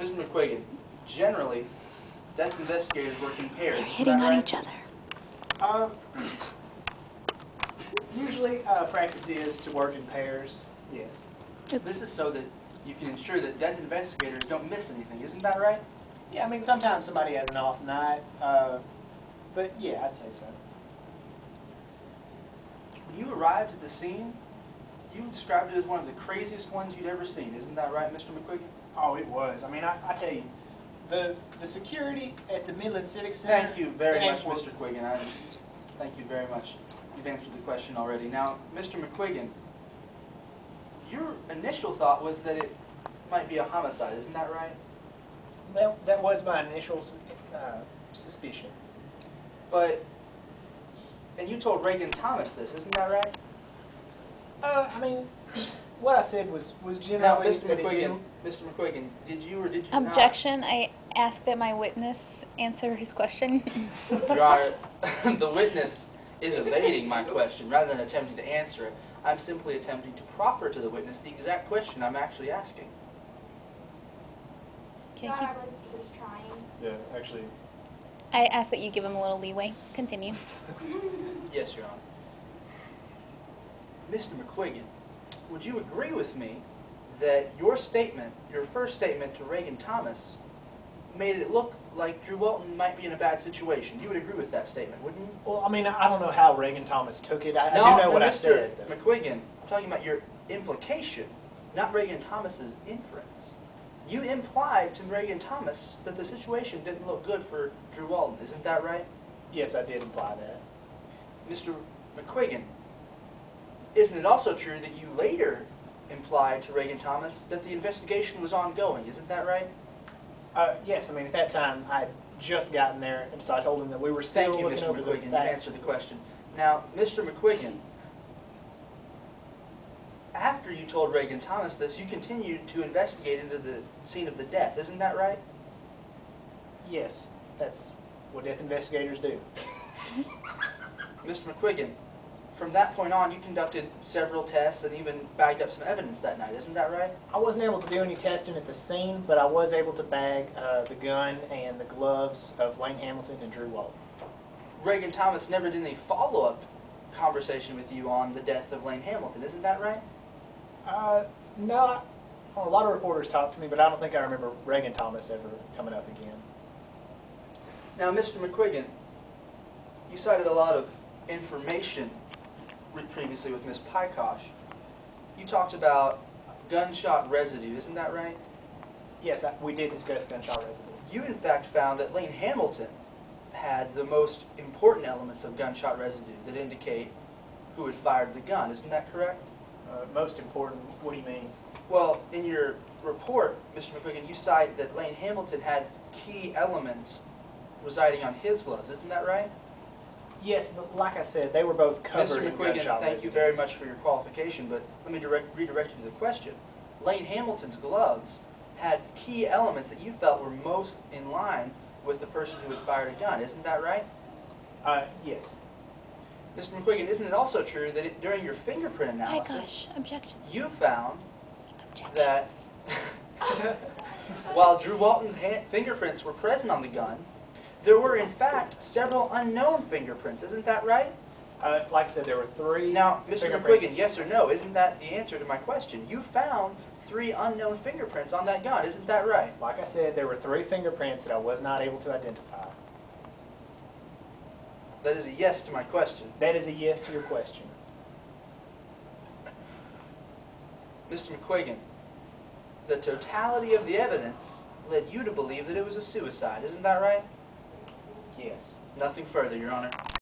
Mr. Mcquiggan, generally, death investigators work in pairs. They're hitting on each other. Usually, practice is to work in pairs. Yes. This is so that you can ensure that death investigators don't miss anything. Isn't that right? Yeah, I mean, sometimes somebody has an off night, but yeah, I'd say so. When you arrived at the scene, you described it as one of the craziest ones you'd ever seen. Isn't that right, Mr. Mcquiggan? Oh, it was. I mean, I tell you, the security at the Midland Civic Center. Thank you very much, Mr. Mcquiggan. Thank you very much. You've answered the question already. Now, Mr. Mcquiggan, your initial thought was that it might be a homicide. Isn't that right? That was my initial suspicion. But, and you told Reagan Thomas this, isn't that right? I mean, what I said was generally now, Mr. that Mcquiggan, did you or did you Objection. Not? I ask that my witness answer his question. Your Honor, the witness is evading my question rather than attempting to answer it. I'm simply attempting to proffer to the witness the exact question I'm actually asking. Can I was trying. Yeah, actually. I ask that you give him a little leeway. Continue. Yes, Your Honor. Mr. Mcquiggan, would you agree with me that your statement, your first statement to Reagan Thomas, made it look like Drew Walton might be in a bad situation? You would agree with that statement, wouldn't you? Well, I mean, I don't know how Reagan Thomas took it. I do know what I said. Mr. Mcquiggan, I'm talking about your implication, not Reagan Thomas's inference. You implied to Reagan Thomas that the situation didn't look good for Drew Walton. Isn't that right? Yes, I did imply that. Mr. Mcquiggan, isn't it also true that you later implied to Reagan Thomas that the investigation was ongoing? Isn't that right? Yes, I mean, at that time, I had just gotten there, and so I told him that we were still looking over the facts. Thank you, Mr. Mcquiggan. You answered the question. Now, Mr. Mcquiggan, after you told Reagan Thomas this, you continued to investigate into the scene of the death. Isn't that right? Yes, that's what death investigators do. Mr. Mcquiggan, from that point on, you conducted several tests and even bagged up some evidence that night. Isn't that right? I wasn't able to do any testing at the scene, but I was able to bag the gun and the gloves of Lane Hamilton and Drew Walton. Reagan Thomas never did any follow-up conversation with you on the death of Lane Hamilton. Isn't that right? No, a lot of reporters talked to me, but I don't think I remember Reagan Thomas ever coming up again. Now, Mr. Mcquiggan, you cited a lot of information previously with Ms. Pykosh. You talked about gunshot residue, isn't that right? Yes, we did discuss gunshot residue. You, in fact, found that Lane Hamilton had the most important elements of gunshot residue that indicate who had fired the gun. Isn't that correct? Most important? What do you mean? Well, in your report, Mr. Mcquiggan, you cite that Lane Hamilton had key elements residing on his gloves. Isn't that right? Yes, but like I said, they were both covered in gunshot residue. Mr. Mcquiggan, thank you very much for your qualification, but let me redirect you to the question. Lane Hamilton's gloves had key elements that you felt were most in line with the person who had fired a gun. Isn't that right? Yes. Mr. Mcquiggan, isn't it also true that during your fingerprint analysis, Objection. you found that while Drew Walton's fingerprints were present on the gun, there were in fact several unknown fingerprints. Isn't that right? Like I said, there were 3 Now, Mr. fingerprints. Mcquiggan, yes or no, isn't that the answer to my question? You found 3 unknown fingerprints on that gun. Isn't that right? Like I said, there were 3 fingerprints that I was not able to identify. That is a yes to my question. That is a yes to your question. Mr. Mcquiggan, the totality of the evidence led you to believe that it was a suicide. Isn't that right? Yes. Nothing further, Your Honor.